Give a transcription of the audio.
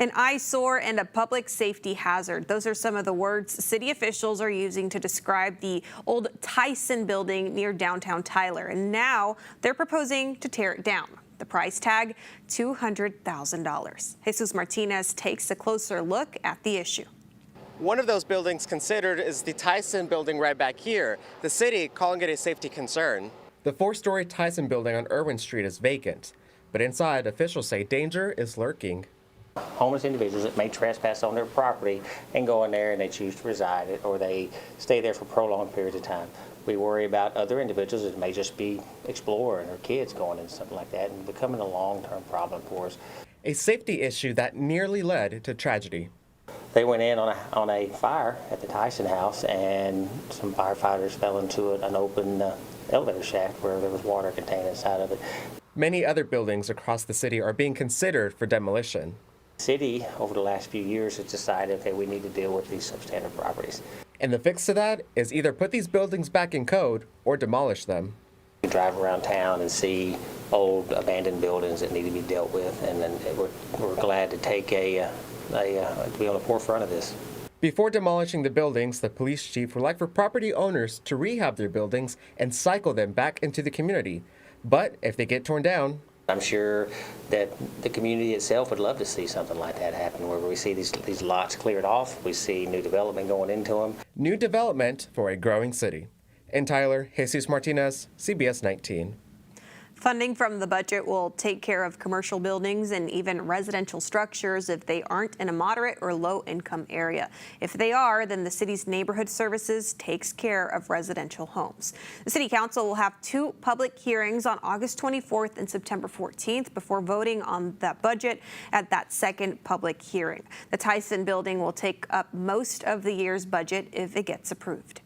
An eyesore and a public safety hazard. Those are some of the words city officials are using to describe the old Tysen building near downtown Tyler. And now they're proposing to tear it down. The price tag, $200,000. Jesus Martinez takes a closer look at the issue. One of those buildings considered is the Tysen building right back here, the city calling it a safety concern. The four-story Tysen building on Irwin Street is vacant, but inside officials say danger is lurking. Homeless individuals that may trespass on their property and go in there and they choose to reside or they stay there for prolonged periods of time. We worry about other individuals that may just be exploring or kids going into something like that and becoming a long-term problem for us. A safety issue that nearly led to tragedy. They went in on a fire at the Tysen house and some firefighters fell into an open elevator shaft where there was water contained inside of it. Many other buildings across the city are being considered for demolition. The city, over the last few years, has decided, okay, we need to deal with these substandard properties. And the fix to that is either put these buildings back in code or demolish them. You drive around town and see old abandoned buildings that need to be dealt with, and then we're glad to take to be on the forefront of this. Before demolishing the buildings, the police chief would like for property owners to rehab their buildings and cycle them back into the community. But if they get torn down, I'm sure that the community itself would love to see something like that happen, where we see these lots cleared off, we see new development going into them. New development for a growing city. In Tyler, Jesus Martinez, CBS 19. Funding from the budget will take care of commercial buildings and even residential structures if they aren't in a moderate or low income area. If they are, then the city's neighborhood services takes care of residential homes. The city council will have two public hearings on August 24th and September 14th before voting on that budget at that second public hearing. The Tysen building will take up most of the year's budget if it gets approved.